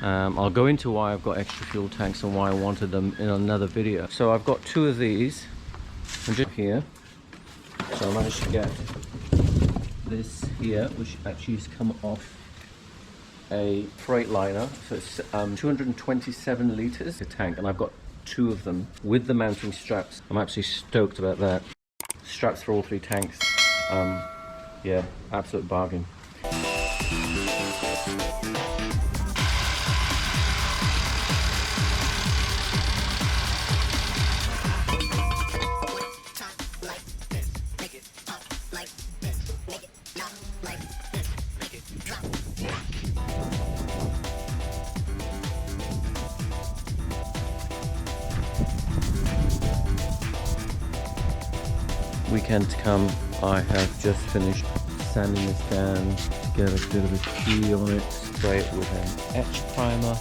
I'll go into why I've got extra fuel tanks and why I wanted them in another video. So I've got two of these, and just here. So I managed to get this here, which actually has come off a Freightliner. So it's 227 litres a tank, and I've got two of them with the mounting straps. I'm absolutely stoked about that. Straps for all three tanks. Yeah, absolute bargain. Weekend to come, I have just finished sanding this down to get a bit of a key on it, spray it with an etch primer.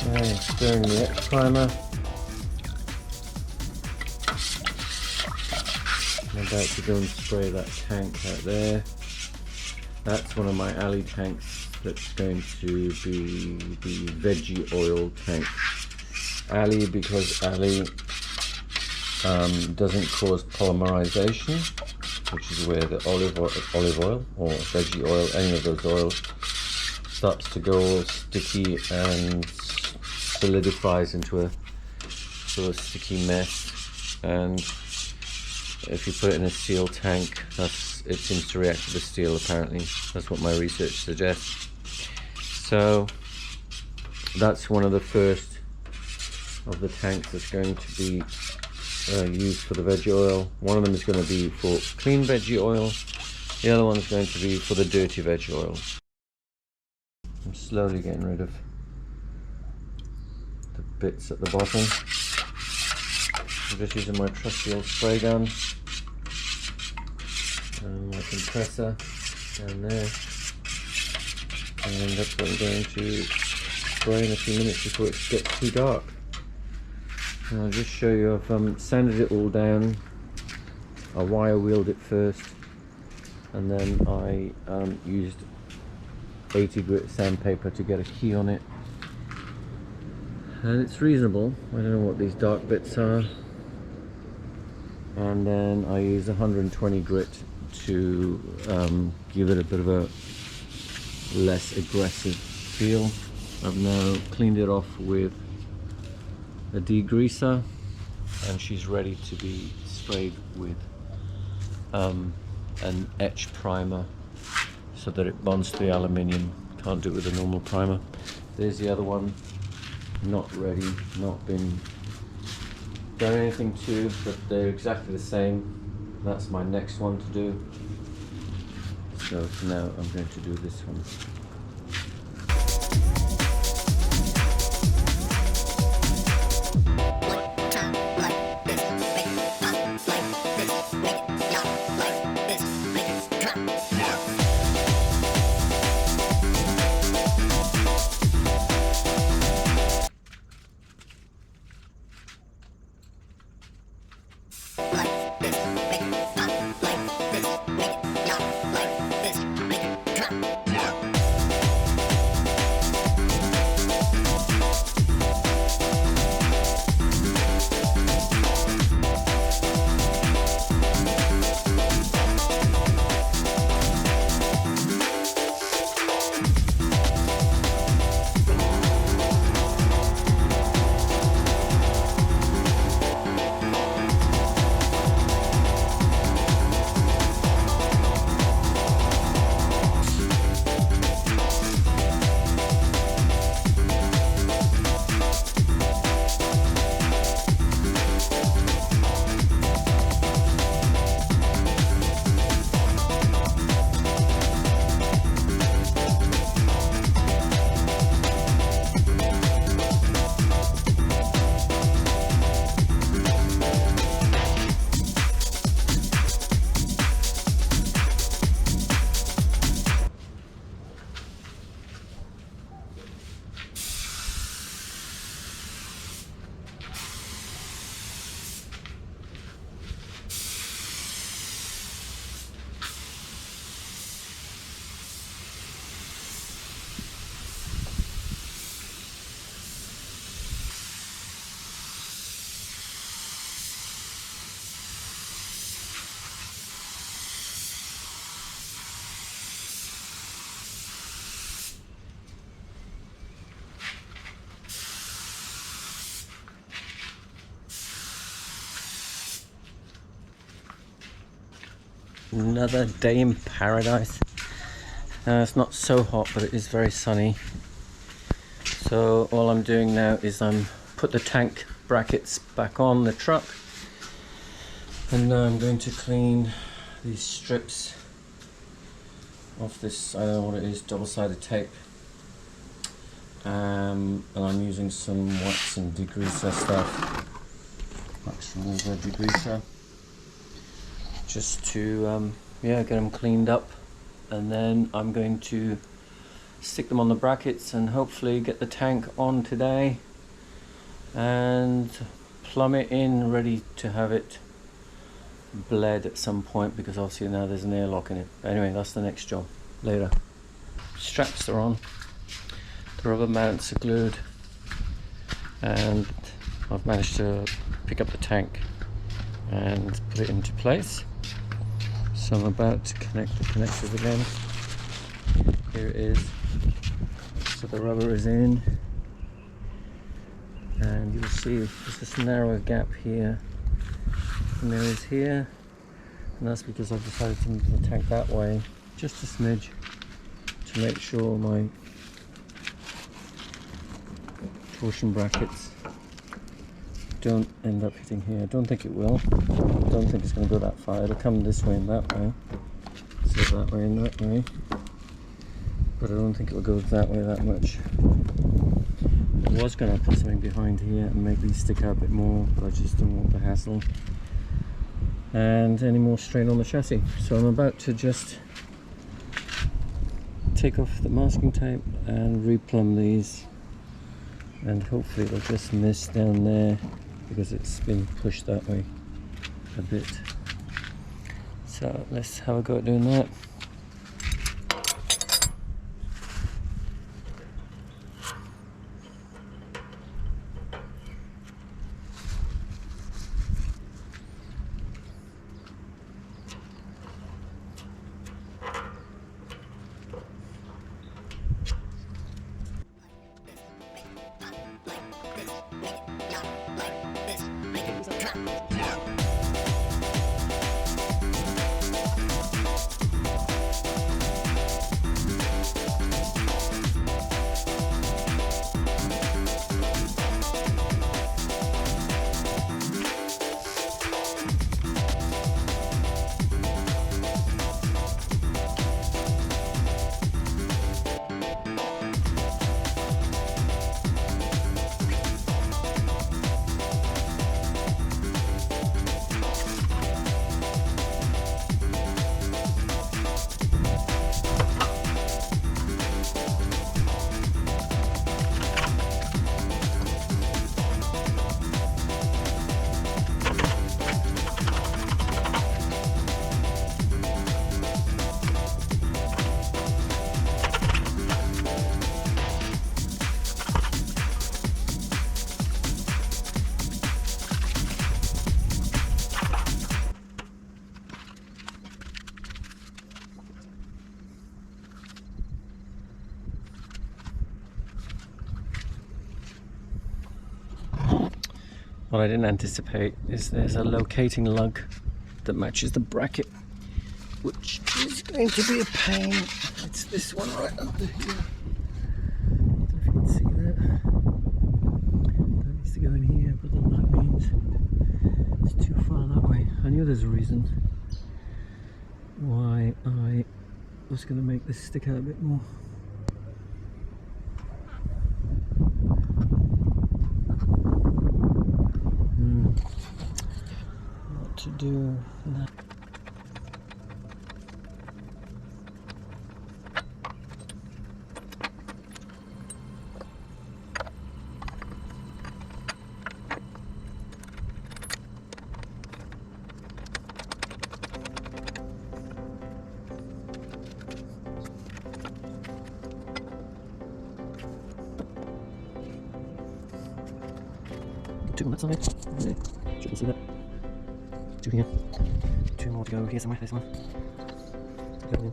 Okay, stirring the etch primer. I'm about to go and spray that tank out there. That's one of my alley tanks that's going to be the veggie oil tank. Alley because alley doesn't cause polymerization, which is where the olive oil or veggie oil, any of those oils, starts to go all sticky and solidifies into a sort of sticky mess. And if you put it in a steel tank, it seems to react to the steel, apparently. That's what my research suggests. So that's one of the first of the tanks that's going to be used for the veggie oil. One of them is going to be for clean veggie oil. The other one is going to be for the dirty veggie oil. I'm slowly getting rid of the bits at the bottom. I'm just using my trusty old spray gun. And my compressor down there, and that's what I'm going to spray in a few minutes before it gets too dark. And I'll just show you, I've sanded it all down. I wire wheeled it first, and then I used 80 grit sandpaper to get a key on it, and it's reasonable. I don't know what these dark bits are. And then I use 120 grit to give it a bit of a less aggressive feel. I've now cleaned it off with a degreaser, and she's ready to be sprayed with an etch primer so that it bonds to the aluminium. Can't do it with a normal primer. There's the other one, not ready, not been done anything to, but they're exactly the same. That's my next one to do. So for now I'm going to do this one. Another day in paradise. It's not so hot, but it is very sunny. So all I'm doing now is I'm put the tank brackets back on the truck, and now I'm going to clean these strips off this, I don't know what it is, double-sided tape. And I'm using some wax and degreaser stuff, wax remover, degreaser, just to get them cleaned up, and then I'm going to stick them on the brackets and hopefully get the tank on today and plumb it in, ready to have it bled at some point, because obviously now there's an airlock in it. But anyway, that's the next job later. Straps are on, the rubber mounts are glued, and I've managed to pick up the tank and put it into place. So I'm about to connect the connectors again. Here it is. So the rubber is in, and you'll see there's this narrow gap here, and there is here, and that's because I've decided to move the tank that way just a smidge to make sure my torsion brackets don't end up hitting here. I don't think it will. I don't think it's going to go that far. It'll come this way and that way, so that way and that way, but I don't think it'll go that way that much. I was going to put something behind here and make these stick out a bit more, but I just don't want the hassle and any more strain on the chassis. So I'm about to just take off the masking tape and replumb these, and hopefully it'll just miss down there because it's been pushed that way a bit. So let's have a go at doing that. What I didn't anticipate is there's a locating lug that matches the bracket, which is going to be a pain. It's this one right under here. I don't know if you can see that. That needs to go in here, but the lug means it's too far that way. I knew there's a reason why I was going to make this stick out a bit more. What to do now? Two on that side. Yeah. You can see that. Two here. Two more to go here somewhere. This one. Go in.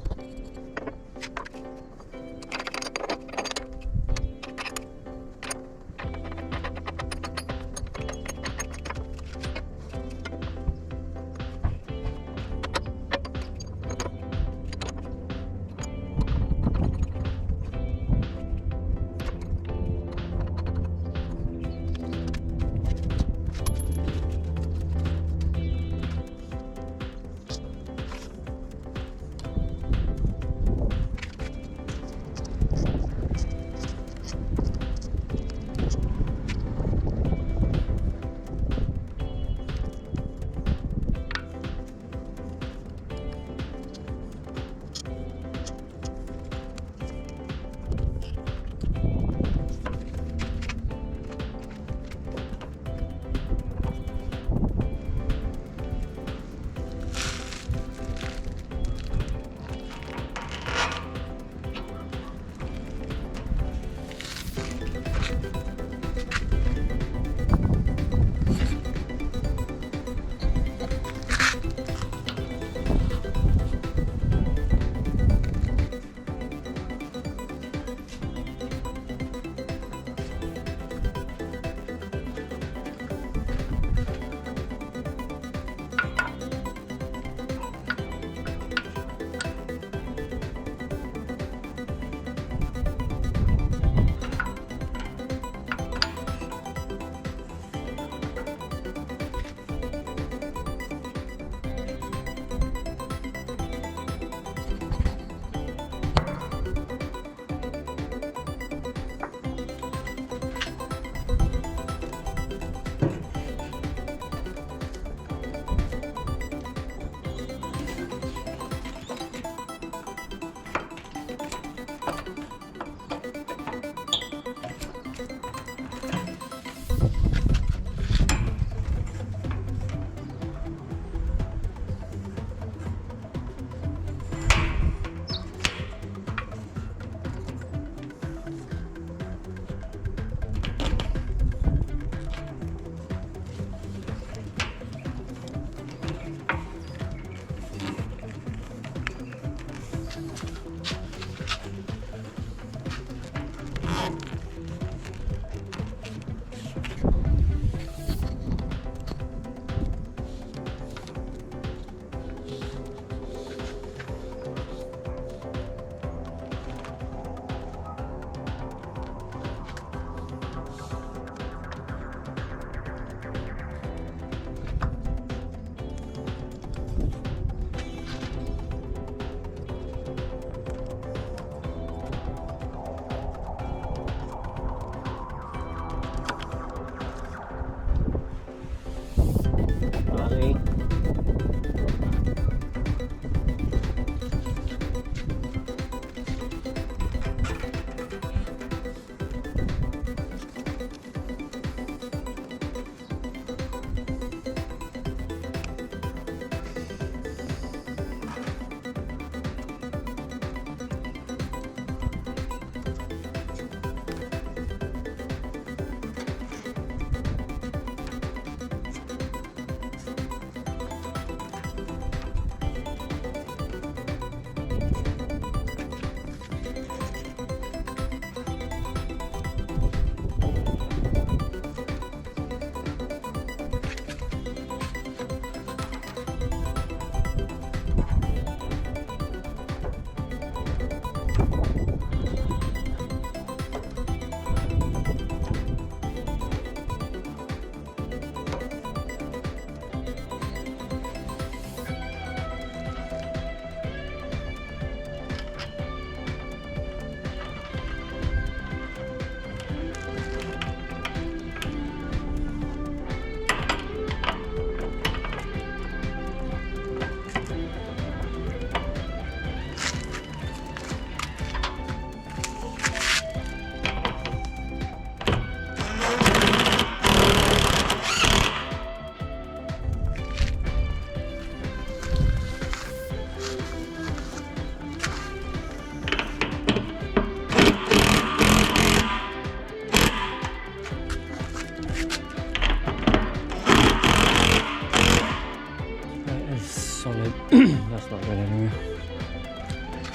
solid. That's not going anywhere.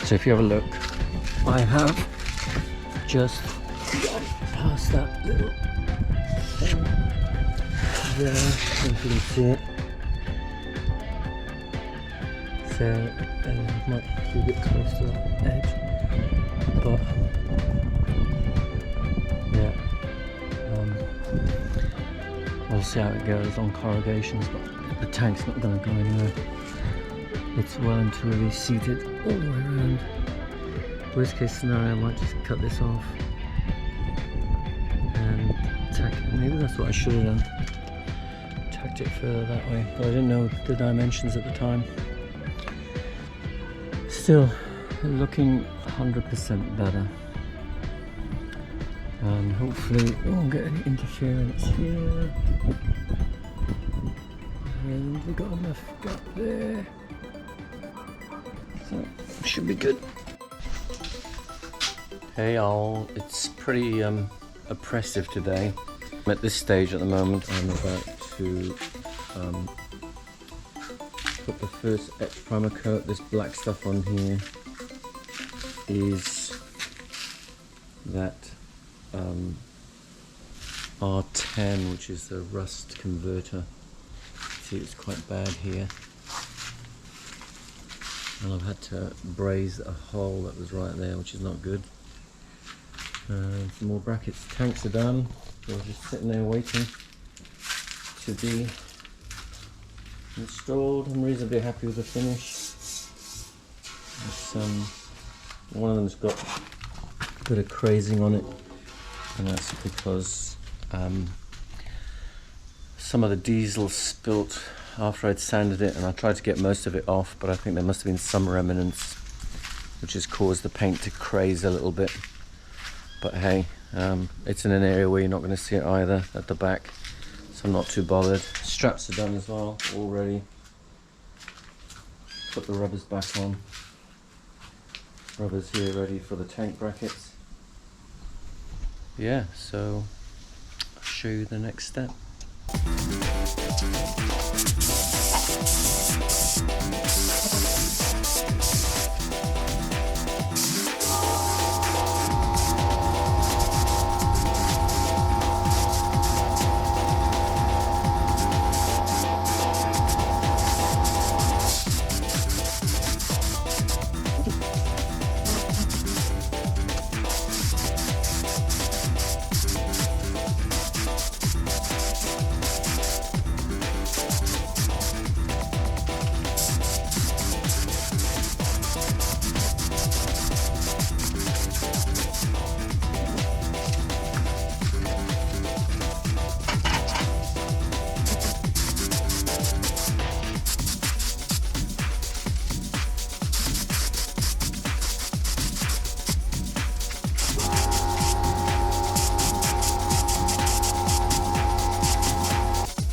So if you have a look, I have just gone past that little thing there, if you can see it. So it might be a bit close to that edge, but yeah, we'll see how it goes on corrugations, but the tank's not going to go anywhere. It's well and truly seated all the way around. Worst case scenario, I might just cut this off and tack it. Maybe that's what I should have done. Tacked it further that way, but I didn't know the dimensions at the time. Still looking 100% better. And hopefully we won't get any interference here. And we've got enough gap there. So should be good. Hey y'all, it's pretty oppressive today. I'm at this stage at the moment. I'm about to put the first etch primer coat. This black stuff on here is that R10, which is the rust converter. See, it's quite bad here. And I've had to braze a hole that was right there, which is not good. Some more brackets. Tanks are done. They're just sitting there waiting to be installed. I'm reasonably happy with the finish. It's, one of them's got a bit of crazing on it, and that's because some of the diesel spilt after I'd sanded it, and I tried to get most of it off, but I think there must have been some remnants which has caused the paint to craze a little bit. But hey, it's in an area where you're not going to see it either at the back, so I'm not too bothered. Straps are done as well, all ready. Put the rubbers back on. Rubbers here ready for the tank brackets. Yeah, so I'll show you the next step.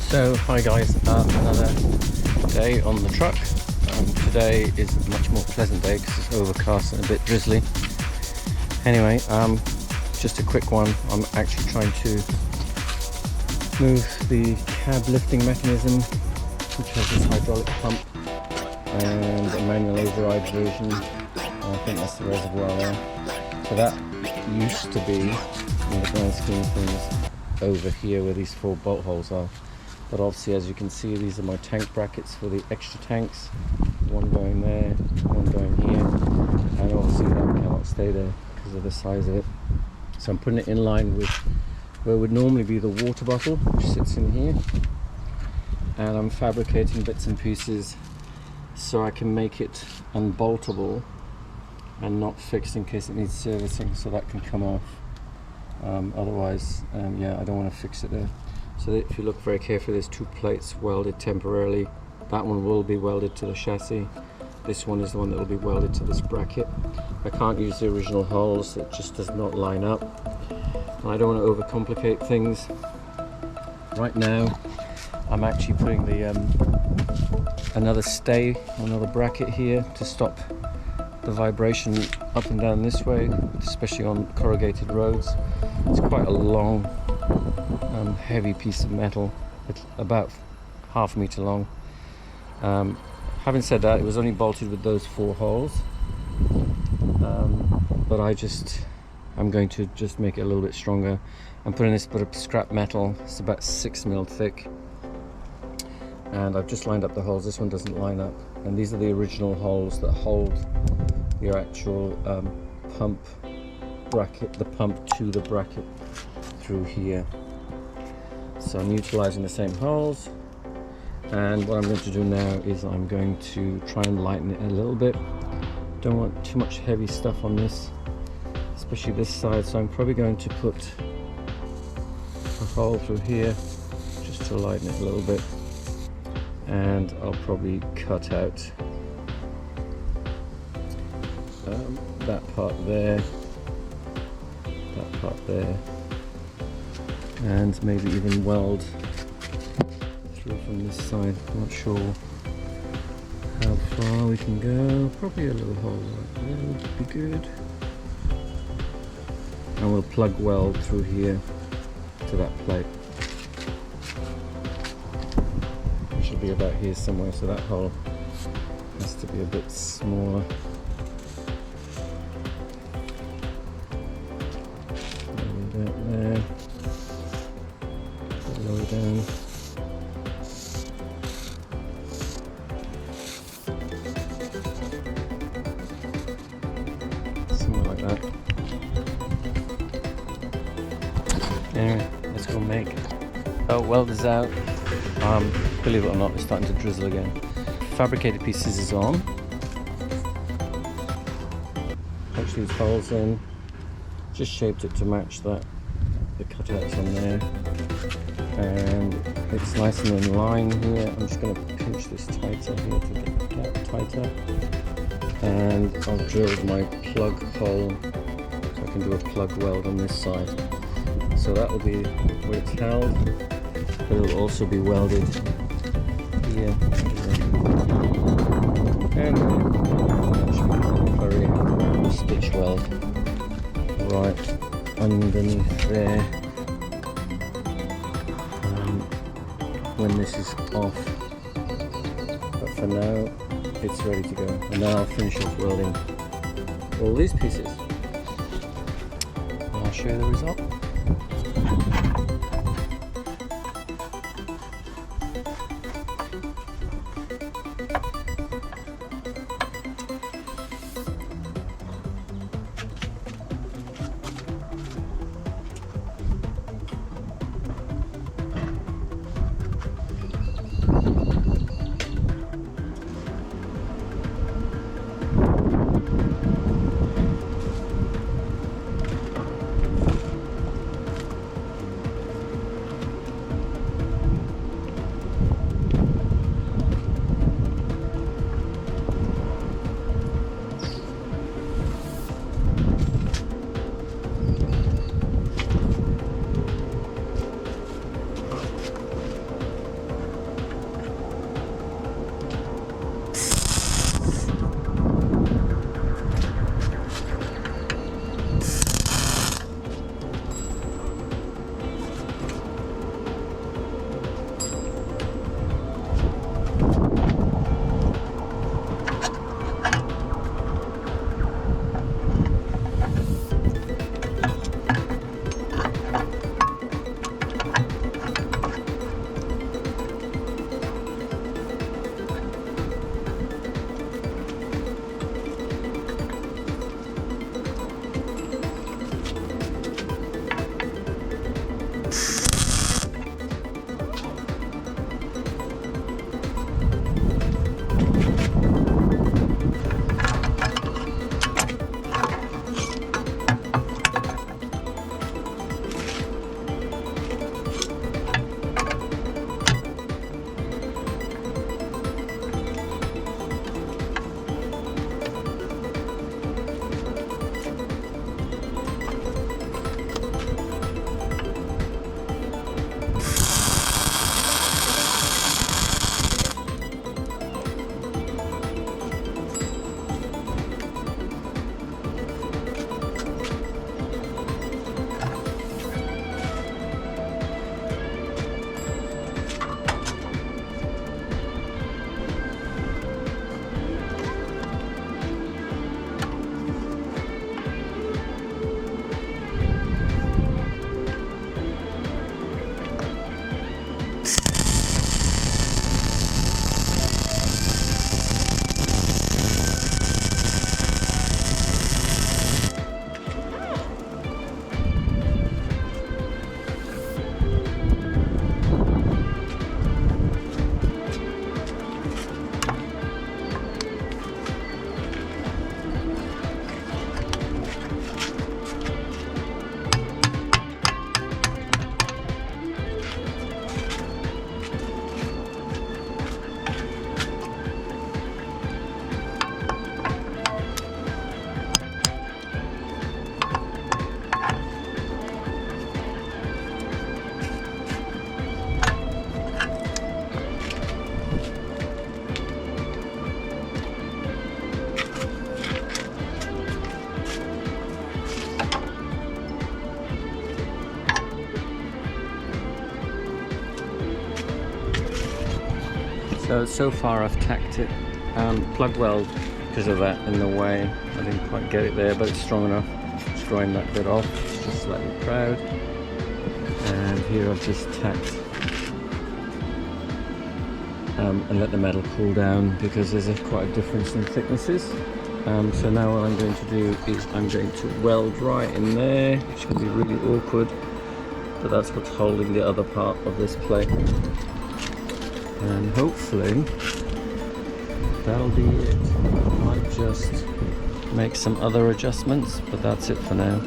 So hi guys, another day on the truck. Today is a much more pleasant day because it's overcast and a bit drizzly. Anyway, just a quick one. I'm actually trying to move the cab lifting mechanism, which has this hydraulic pump and a manual override version. I think that's the reservoir there. So that used to be, in the grand scheme of things, over here where these 4 bolt holes are. But obviously, as you can see, these are my tank brackets for the extra tanks. One going there, one going here, and obviously that cannot stay there because of the size of it. So I'm putting it in line with where would normally be the water bottle, which sits in here. And I'm fabricating bits and pieces so I can make it unboltable and not fixed in case it needs servicing, so that can come off. Otherwise, yeah, I don't want to fix it there. So if you look very carefully, there's 2 plates welded temporarily. That one will be welded to the chassis. This one is the one that will be welded to this bracket. I can't use the original holes, it just does not line up. And I don't want to overcomplicate things. Right now, I'm actually putting the another stay, another bracket here to stop the vibration up and down this way, especially on corrugated roads. It's quite a long, heavy piece of metal. It's about 1/2 meter long. Having said that, it was only bolted with those 4 holes, but I'm going to just make it a little bit stronger. I'm putting this bit of scrap metal. It's about 6 mil thick, and I've just lined up the holes. This one doesn't line up, and these are the original holes that hold your actual pump bracket, the pump to the bracket through here. So I'm utilizing the same holes, and what I'm going to do now is I'm going to try and lighten it a little bit. Don't want too much heavy stuff on this, especially this side, so I'm probably going to put a hole through here just to lighten it a little bit, and I'll probably cut out that part there, that part there, and maybe even weld through from this side. I'm not sure how far we can go. Probably a little hole right there would be good, and we'll plug weld through here to that plate, which will be about here somewhere, so that hole has to be a bit smaller. There, lower down. Something like that. Anyway, let's go make. Oh, weld is out. Believe it or not, it's starting to drizzle again. Fabricated pieces is on. Punch these holes in. Just shaped it to match that, the cutouts on there, and it's nice and in line here. I'm just going to pinch this tighter here to get that tighter, and I'll drill my plug hole so I can do a plug weld on this side. So that will be where it's held, but it will also be welded here, and very stitch weld right underneath there when this is off, but for now it's ready to go. And now I'll finish off welding all these pieces, and I'll show you the result. So far I've tacked it plug weld because of that in the way. I didn't quite get it there, but it's strong enough. Just grind that bit off. It's just slightly proud. And here I've just tacked and let the metal cool down because there's quite a difference in thicknesses. So now what I'm going to do is I'm going to weld right in there, which can be really awkward, but that's what's holding the other part of this plate. And hopefully that'll be it. I might just make some other adjustments, but that's it for now.